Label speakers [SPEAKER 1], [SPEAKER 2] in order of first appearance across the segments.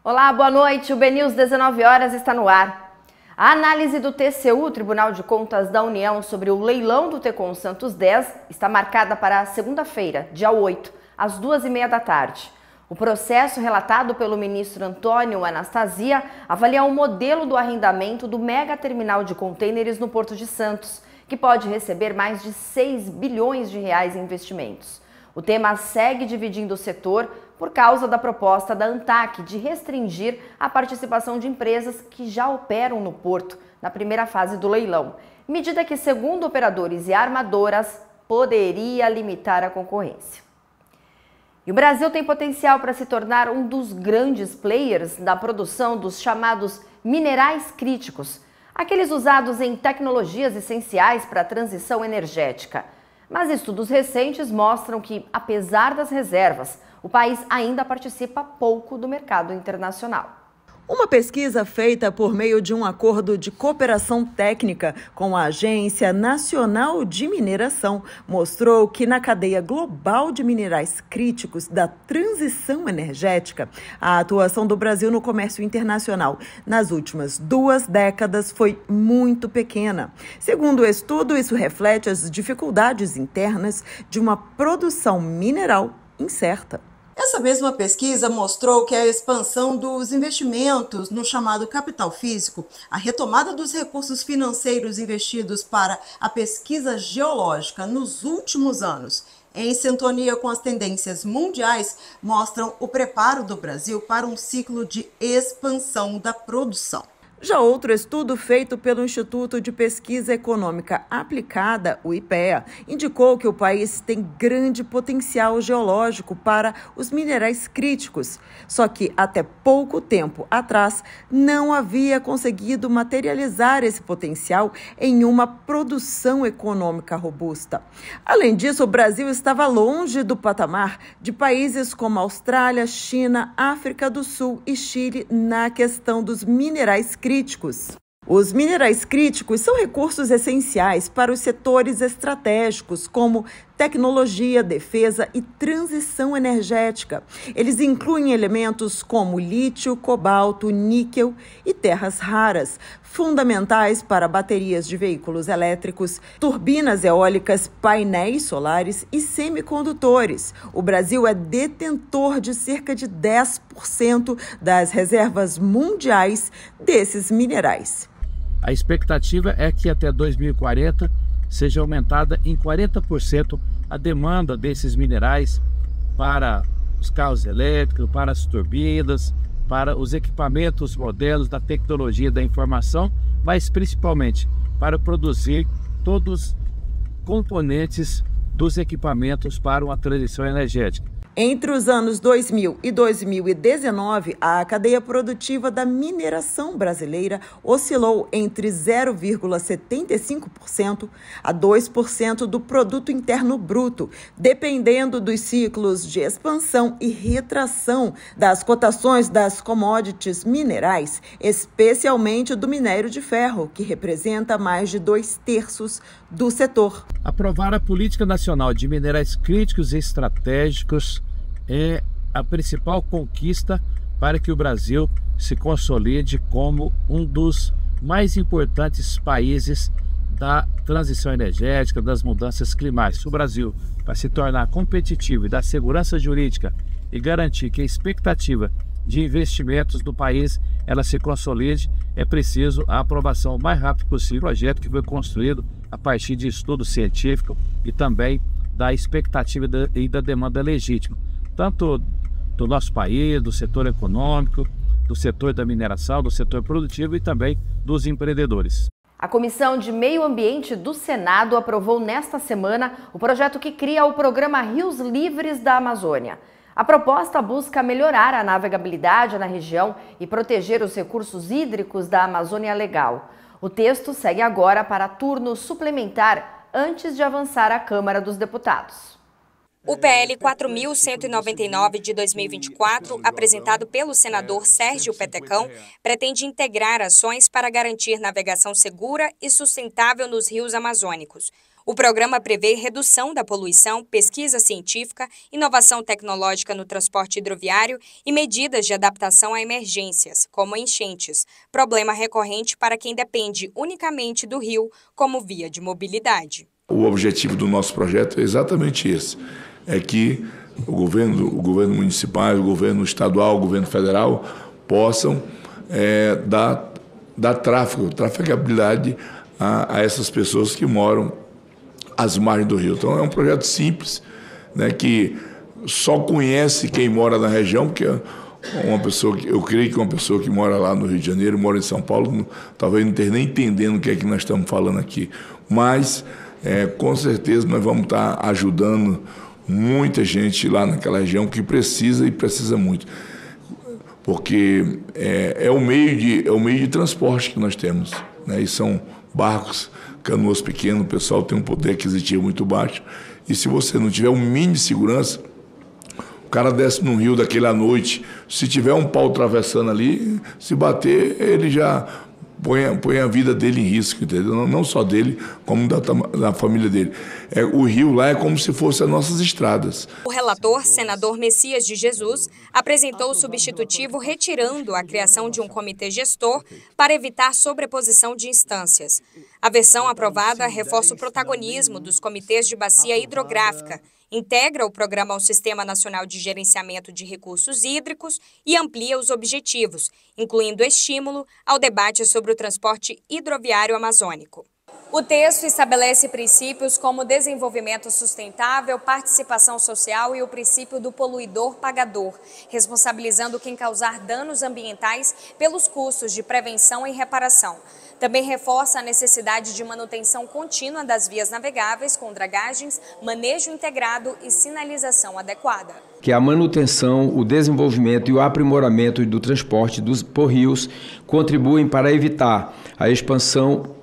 [SPEAKER 1] Olá, boa noite. O BNews 19 horas está no ar. A análise do TCU, Tribunal de Contas da União, sobre o leilão do Tecon Santos 10 está marcada para segunda-feira, dia 8, às 2h30 da tarde. O processo relatado pelo ministro Antônio Anastasia avalia o modelo do arrendamento do mega terminal de contêineres no Porto de Santos, que pode receber mais de 6 bilhões de reais em investimentos. O tema segue dividindo o setor por causa da proposta da ANTAQ de restringir a participação de empresas que já operam no porto na primeira fase do leilão, medida que, segundo operadores e armadoras, poderia limitar a concorrência. E o Brasil tem potencial para se tornar um dos grandes players da produção dos chamados minerais críticos, aqueles usados em tecnologias essenciais para a transição energética. Mas estudos recentes mostram que, apesar das reservas, o país ainda participa pouco do mercado internacional.
[SPEAKER 2] Uma pesquisa feita por meio de um acordo de cooperação técnica com a Agência Nacional de Mineração mostrou que na cadeia global de minerais críticos da transição energética, a atuação do Brasil no comércio internacional nas últimas 2 décadas foi muito pequena. Segundo o estudo, isso reflete as dificuldades internas de uma produção mineral incerta.
[SPEAKER 3] Essa mesma pesquisa mostrou que a expansão dos investimentos no chamado capital físico, a retomada dos recursos financeiros investidos para a pesquisa geológica nos últimos anos, em sintonia com as tendências mundiais, mostram o preparo do Brasil para um ciclo de expansão da produção.
[SPEAKER 2] Já outro estudo feito pelo Instituto de Pesquisa Econômica Aplicada, o IPEA, indicou que o país tem grande potencial geológico para os minerais críticos, só que até pouco tempo atrás não havia conseguido materializar esse potencial em uma produção econômica robusta. Além disso, o Brasil estava longe do patamar de países como Austrália, China, África do Sul e Chile na questão dos minerais críticos. Os minerais críticos são recursos essenciais para os setores estratégicos, como tecnologia, defesa e transição energética. Eles incluem elementos como lítio, cobalto, níquel e terras raras, fundamentais para baterias de veículos elétricos, turbinas eólicas, painéis solares e semicondutores. O Brasil é detentor de cerca de 10% das reservas mundiais desses minerais.
[SPEAKER 4] A expectativa é que até 2040 seja aumentada em 40% a demanda desses minerais para os carros elétricos, para as turbinas, para os equipamentos modernos da tecnologia da informação, mas principalmente para produzir todos os componentes dos equipamentos para uma transição energética.
[SPEAKER 2] Entre os anos 2000 e 2019, a cadeia produtiva da mineração brasileira oscilou entre 0,75% a 2% do produto interno bruto, dependendo dos ciclos de expansão e retração das cotações das commodities minerais, especialmente do minério de ferro, que representa mais de 2/3 do setor.
[SPEAKER 4] Aprovar a Política Nacional de Minerais Críticos e Estratégicos é a principal conquista para que o Brasil se consolide como um dos mais importantes países da transição energética, das mudanças climáticas. O Brasil, para se tornar competitivo e dar segurança jurídica e garantir que a expectativa de investimentos do país ela se consolide, é preciso a aprovação o mais rápido possível do projeto que foi construído a partir de estudo científico e também da expectativa e da demanda legítima, tanto do nosso país, do setor econômico, do setor da mineração, do setor produtivo e também dos empreendedores.
[SPEAKER 1] A Comissão de Meio Ambiente do Senado aprovou nesta semana o projeto que cria o programa Rios Livres da Amazônia. A proposta busca melhorar a navegabilidade na região e proteger os recursos hídricos da Amazônia Legal. O texto segue agora para turno suplementar antes de avançar à Câmara dos Deputados.
[SPEAKER 5] O PL 4.199 de 2024, apresentado pelo senador Sérgio Petecão, pretende integrar ações para garantir navegação segura e sustentável nos rios amazônicos. O programa prevê redução da poluição, pesquisa científica, inovação tecnológica no transporte hidroviário e medidas de adaptação a emergências, como enchentes, problema recorrente para quem depende unicamente do rio como via de mobilidade.
[SPEAKER 6] O objetivo do nosso projeto é exatamente esse, é que o governo municipal, o governo estadual, o governo federal possam dar trafegabilidade a essas pessoas que moram às margens do rio. Então é um projeto simples, né, que só conhece quem mora na região, porque uma pessoa, eu creio que uma pessoa que mora lá no Rio de Janeiro, mora em São Paulo, talvez não esteja nem entendendo o que é que nós estamos falando aqui. Mas, com certeza, nós vamos estar ajudando muita gente lá naquela região que precisa e precisa muito. Porque é o meio de transporte que nós temos, né? E são barcos, canoas pequenas, o pessoal tem um poder aquisitivo muito baixo. E se você não tiver um mínimo de segurança, o cara desce no rio daquele à noite, se tiver um pau atravessando ali, se bater, ele já põe a vida dele em risco, entendeu? Não só dele, como da família dele. O rio lá é como se fossem as nossas estradas.
[SPEAKER 5] O relator, senador Messias de Jesus, apresentou o substitutivo retirando a criação de um comitê gestor para evitar sobreposição de instâncias. A versão aprovada reforça o protagonismo dos comitês de bacia hidrográfica, integra o programa ao Sistema Nacional de Gerenciamento de Recursos Hídricos e amplia os objetivos, incluindo estímulo ao debate sobre o transporte hidroviário amazônico. O texto estabelece princípios como desenvolvimento sustentável, participação social e o princípio do poluidor-pagador, responsabilizando quem causar danos ambientais pelos custos de prevenção e reparação. Também reforça a necessidade de manutenção contínua das vias navegáveis com dragagens, manejo integrado e sinalização adequada.
[SPEAKER 7] Que a manutenção, o desenvolvimento e o aprimoramento do transporte por rios contribuem para evitar a expansão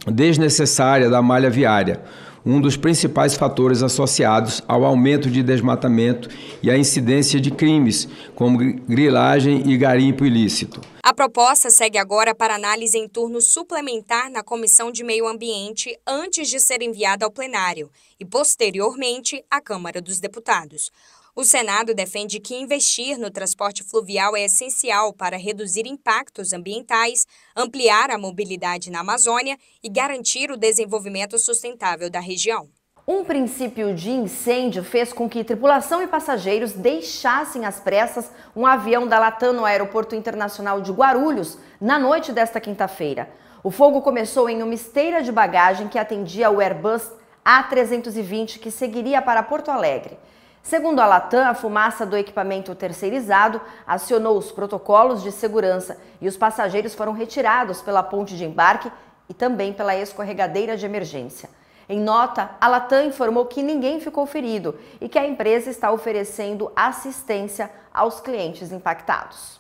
[SPEAKER 7] desnecessária da malha viária, um dos principais fatores associados ao aumento de desmatamento e à incidência de crimes, como grilagem e garimpo ilícito.
[SPEAKER 5] A proposta segue agora para análise em turno suplementar na Comissão de Meio Ambiente antes de ser enviada ao plenário e, posteriormente, à Câmara dos Deputados. O Senado defende que investir no transporte fluvial é essencial para reduzir impactos ambientais, ampliar a mobilidade na Amazônia e garantir o desenvolvimento sustentável da região.
[SPEAKER 1] Um princípio de incêndio fez com que tripulação e passageiros deixassem às pressas um avião da Latam no Aeroporto Internacional de Guarulhos na noite desta quinta-feira. O fogo começou em uma esteira de bagagem que atendia o Airbus A320 que seguiria para Porto Alegre. Segundo a Latam, a fumaça do equipamento terceirizado acionou os protocolos de segurança e os passageiros foram retirados pela ponte de embarque e também pela escorregadeira de emergência. Em nota, a Latam informou que ninguém ficou ferido e que a empresa está oferecendo assistência aos clientes impactados.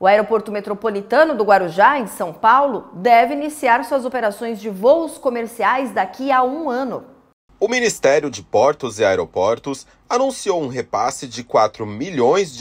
[SPEAKER 1] O Aeroporto Metropolitano do Guarujá, em São Paulo, deve iniciar suas operações de voos comerciais daqui a um ano.
[SPEAKER 8] O Ministério de Portos e Aeroportos anunciou um repasse de R$4 milhões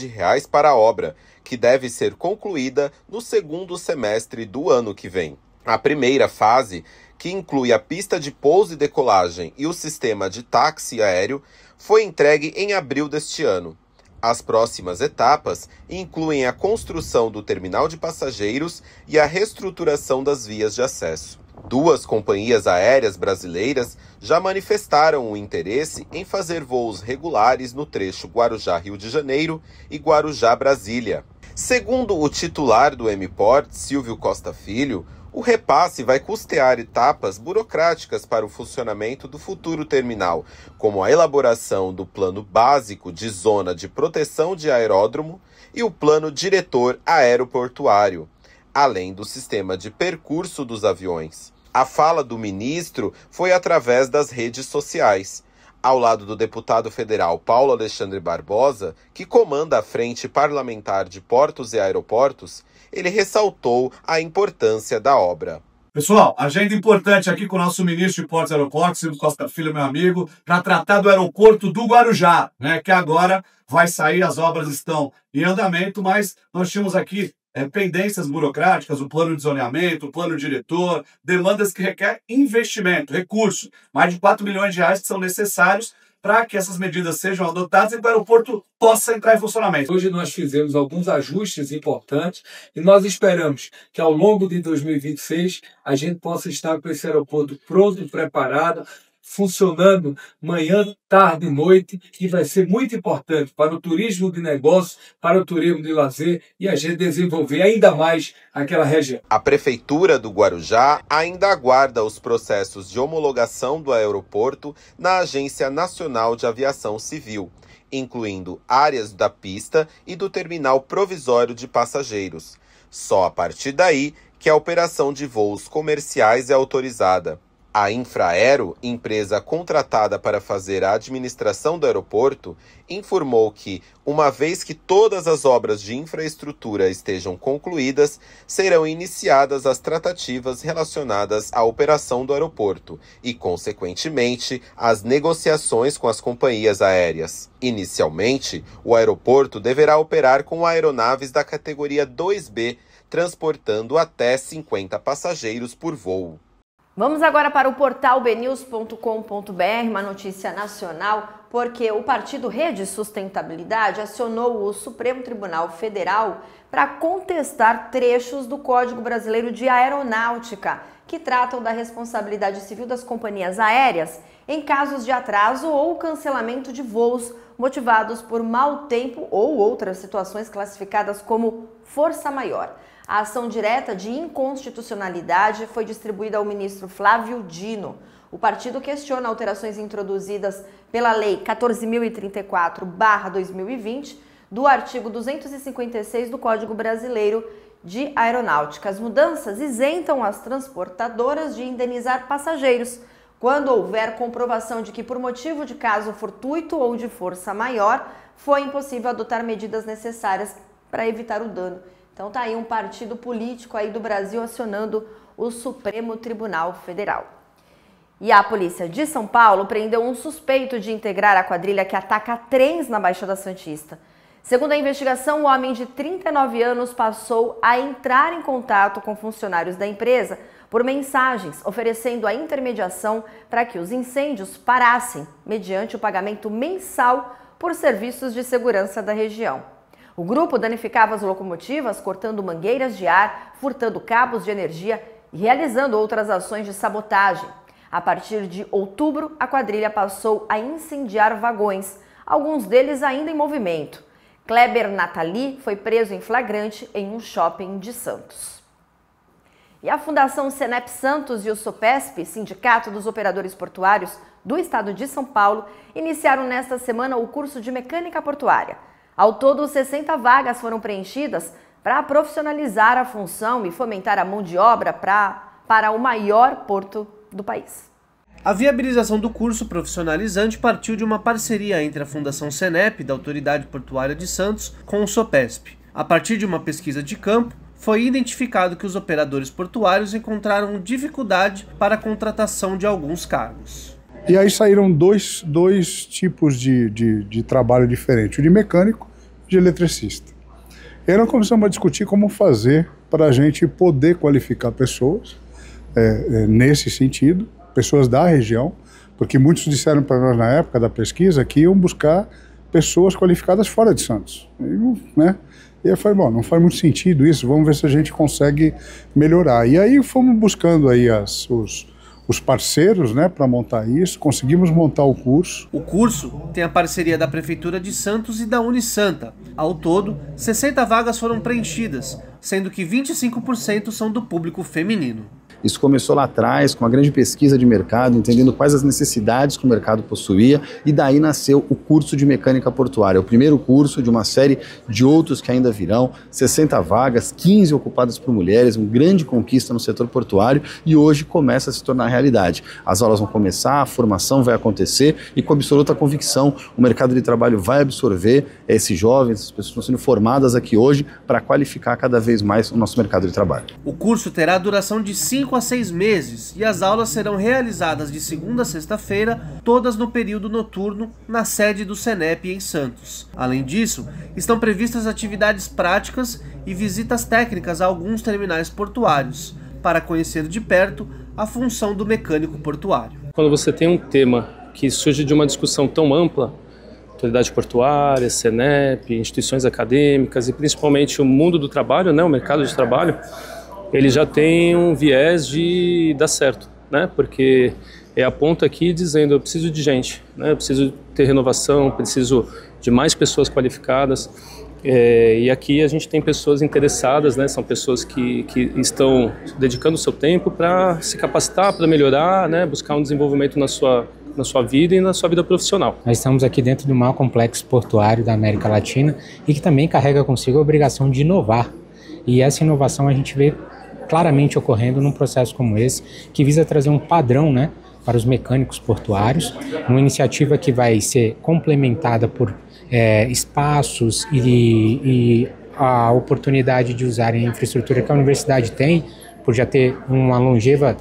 [SPEAKER 8] para a obra, que deve ser concluída no segundo semestre do ano que vem. A primeira fase, que inclui a pista de pouso e decolagem e o sistema de táxi aéreo, foi entregue em abril deste ano. As próximas etapas incluem a construção do terminal de passageiros e a reestruturação das vias de acesso. 2 companhias aéreas brasileiras já manifestaram o interesse em fazer voos regulares no trecho Guarujá-Rio de Janeiro e Guarujá-Brasília. Segundo o titular do M-Port, Silvio Costa Filho, o repasse vai custear etapas burocráticas para o funcionamento do futuro terminal, como a elaboração do plano básico de zona de proteção de aeródromo e o plano diretor aeroportuário, além do sistema de percurso dos aviões. A fala do ministro foi através das redes sociais. Ao lado do deputado federal Paulo Alexandre Barbosa, que comanda a Frente Parlamentar de Portos e Aeroportos, ele ressaltou a importância da obra.
[SPEAKER 9] Pessoal, agenda importante aqui com o nosso ministro de Portos e Aeroportos, Silvio Costa Filho, meu amigo, para tratar do aeroporto do Guarujá, né, que agora vai sair, as obras estão em andamento, mas nós tínhamos aqui pendências burocráticas, o plano de zoneamento, o plano diretor, demandas que requerem investimento, recurso, mais de 4 milhões de reais que são necessários para que essas medidas sejam adotadas e que o aeroporto possa entrar em funcionamento.
[SPEAKER 10] Hoje nós fizemos alguns ajustes importantes e nós esperamos que ao longo de 2026 a gente possa estar com esse aeroporto pronto e preparado, funcionando manhã, tarde e noite, que vai ser muito importante para o turismo de negócio, para o turismo de lazer e a gente desenvolver ainda mais aquela região.
[SPEAKER 8] A Prefeitura do Guarujá ainda aguarda os processos de homologação do aeroporto na Agência Nacional de Aviação Civil, incluindo áreas da pista e do terminal provisório de passageiros. Só a partir daí que a operação de voos comerciais é autorizada. A Infraero, empresa contratada para fazer a administração do aeroporto, informou que, uma vez que todas as obras de infraestrutura estejam concluídas, serão iniciadas as tratativas relacionadas à operação do aeroporto e, consequentemente, as negociações com as companhias aéreas. Inicialmente, o aeroporto deverá operar com aeronaves da categoria 2B, transportando até 50 passageiros por voo.
[SPEAKER 1] Vamos agora para o portal bnews.com.br, uma notícia nacional, porque o partido Rede Sustentabilidade acionou o Supremo Tribunal Federal para contestar trechos do Código Brasileiro de Aeronáutica, que tratam da responsabilidade civil das companhias aéreas em casos de atraso ou cancelamento de voos motivados por mau tempo ou outras situações classificadas como força maior. A ação direta de inconstitucionalidade foi distribuída ao ministro Flávio Dino. O partido questiona alterações introduzidas pela Lei 14.034/2020 do artigo 256 do Código Brasileiro de Aeronáutica. As mudanças isentam as transportadoras de indenizar passageiros quando houver comprovação de que, por motivo de caso fortuito ou de força maior, foi impossível adotar medidas necessárias para evitar o dano. Então tá aí um partido político aí do Brasil acionando o Supremo Tribunal Federal. E a polícia de São Paulo prendeu um suspeito de integrar a quadrilha que ataca trens na Baixada Santista. Segundo a investigação, o homem de 39 anos passou a entrar em contato com funcionários da empresa por mensagens, oferecendo a intermediação para que os incêndios parassem, mediante o pagamento mensal por serviços de segurança da região. O grupo danificava as locomotivas, cortando mangueiras de ar, furtando cabos de energia e realizando outras ações de sabotagem. A partir de outubro, a quadrilha passou a incendiar vagões, alguns deles ainda em movimento. Kleber Natali foi preso em flagrante em um shopping de Santos. E a Fundação Senep Santos e o Sopesp, Sindicato dos Operadores Portuários do Estado de São Paulo, iniciaram nesta semana o curso de Mecânica Portuária. Ao todo, 60 vagas foram preenchidas para profissionalizar a função e fomentar a mão de obra para o maior porto do país.
[SPEAKER 11] A viabilização do curso profissionalizante partiu de uma parceria entre a Fundação Senep, da Autoridade Portuária de Santos, com o Sopesp. A partir de uma pesquisa de campo, foi identificado que os operadores portuários encontraram dificuldade para a contratação de alguns cargos.
[SPEAKER 12] E aí saíram dois tipos de trabalho diferente, o de mecânico e de eletricista. E aí nós começamos a discutir como fazer para a gente poder qualificar pessoas nesse sentido, pessoas da região, porque muitos disseram para nós na época da pesquisa que iam buscar pessoas qualificadas fora de Santos. E eu falei, bom, não faz muito sentido isso, vamos ver se a gente consegue melhorar. E aí fomos buscando aí os parceiros, para montar isso, conseguimos montar o curso.
[SPEAKER 11] O curso tem a parceria da Prefeitura de Santos e da Unisanta. Ao todo, 60 vagas foram preenchidas, sendo que 25% são do público feminino.
[SPEAKER 13] Isso começou lá atrás, com uma grande pesquisa de mercado, entendendo quais as necessidades que o mercado possuía, e daí nasceu o curso de mecânica portuária, o primeiro curso de uma série de outros que ainda virão, 60 vagas, 15 ocupadas por mulheres, uma grande conquista no setor portuário, e hoje começa a se tornar realidade. As aulas vão começar, a formação vai acontecer, e com absoluta convicção, o mercado de trabalho vai absorver esses jovens, essas pessoas que estão sendo formadas aqui hoje, para qualificar cada vez mais o nosso mercado de trabalho.
[SPEAKER 11] O curso terá duração de 5 5 a 6 meses e as aulas serão realizadas de segunda a sexta-feira, todas no período noturno, na sede do Senep em Santos. Além disso, estão previstas atividades práticas e visitas técnicas a alguns terminais portuários, para conhecer de perto a função do mecânico portuário.
[SPEAKER 14] Quando você tem um tema que surge de uma discussão tão ampla, autoridade portuária, Senep, instituições acadêmicas e principalmente o mundo do trabalho, né, o mercado de trabalho, ele já tem um viés de dar certo, né, porque é a ponta aqui dizendo eu preciso de gente, né, eu preciso ter renovação, preciso de mais pessoas qualificadas. E aqui a gente tem pessoas interessadas, né? São pessoas que estão dedicando o seu tempo para se capacitar, para melhorar, né? Buscar um desenvolvimento na sua vida e na sua vida profissional.
[SPEAKER 15] Nós estamos aqui dentro do maior complexo portuário da América Latina e que também carrega consigo a obrigação de inovar. E essa inovação a gente vê claramente ocorrendo num processo como esse, que visa trazer um padrão, né, para os mecânicos portuários, uma iniciativa que vai ser complementada por espaços e a oportunidade de usarem a infraestrutura que a universidade tem, por já ter uma longeva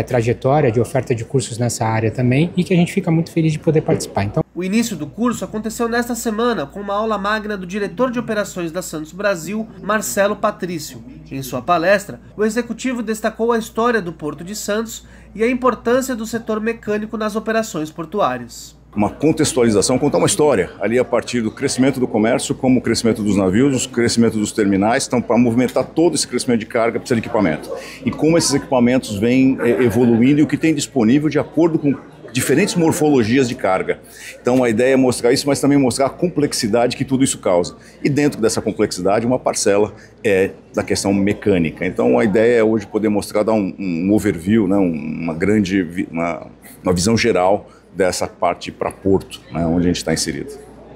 [SPEAKER 15] trajetória de oferta de cursos nessa área também, e que a gente fica muito feliz de poder participar. Então,
[SPEAKER 11] o início do curso aconteceu nesta semana com uma aula magna do diretor de operações da Santos Brasil, Marcelo Patrício. Em sua palestra, o executivo destacou a história do Porto de Santos e a importância do setor mecânico nas operações portuárias.
[SPEAKER 16] Uma contextualização, contar uma história ali a partir do crescimento do comércio, como o crescimento dos navios, o crescimento dos terminais. Então, para movimentar todo esse crescimento de carga, precisa de equipamento. E como esses equipamentos vêm evoluindo e o que tem disponível de acordo com diferentes morfologias de carga. Então, a ideia é mostrar isso, mas também mostrar a complexidade que tudo isso causa. E dentro dessa complexidade, uma parcela é da questão mecânica. Então, a ideia é hoje poder mostrar, dar um overview, né, uma visão geral dessa parte para Porto, né, onde a gente está inserido.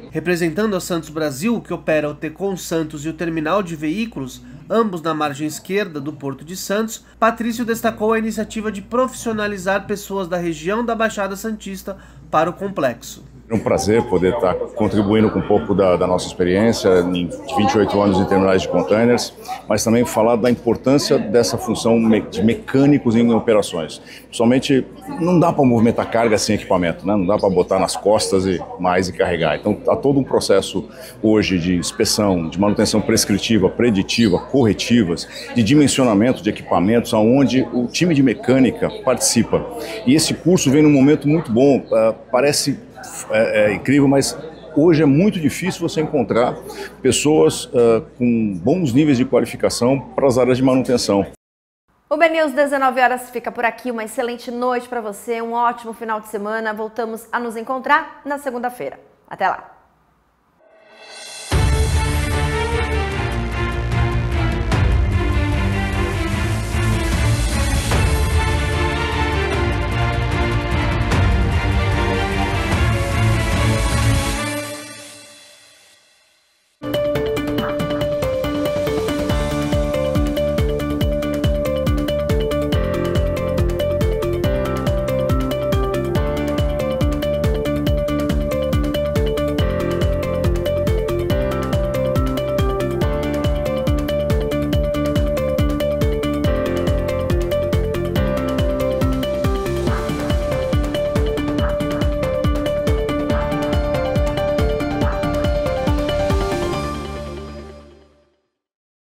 [SPEAKER 11] Representando a Santos Brasil, que opera o Tecon Santos e o terminal de veículos, ambos na margem esquerda do Porto de Santos, Patrício destacou a iniciativa de profissionalizar pessoas da região da Baixada Santista para o complexo.
[SPEAKER 16] É um prazer poder estar contribuindo com um pouco da nossa experiência em 28 anos em terminais de containers, mas também falar da importância dessa função de mecânicos em operações. Principalmente, não dá para movimentar carga sem equipamento, né? Não dá para botar nas costas e carregar. Então, há todo um processo hoje de inspeção, de manutenção prescritiva, preditiva, corretivas, de dimensionamento de equipamentos, onde o time de mecânica participa. E esse curso vem num momento muito bom, parece incrível, mas hoje é muito difícil você encontrar pessoas com bons níveis de qualificação para as áreas de manutenção.
[SPEAKER 1] O BNews 19 horas fica por aqui. Uma excelente noite para você, um ótimo final de semana. Voltamos a nos encontrar na segunda-feira. Até lá!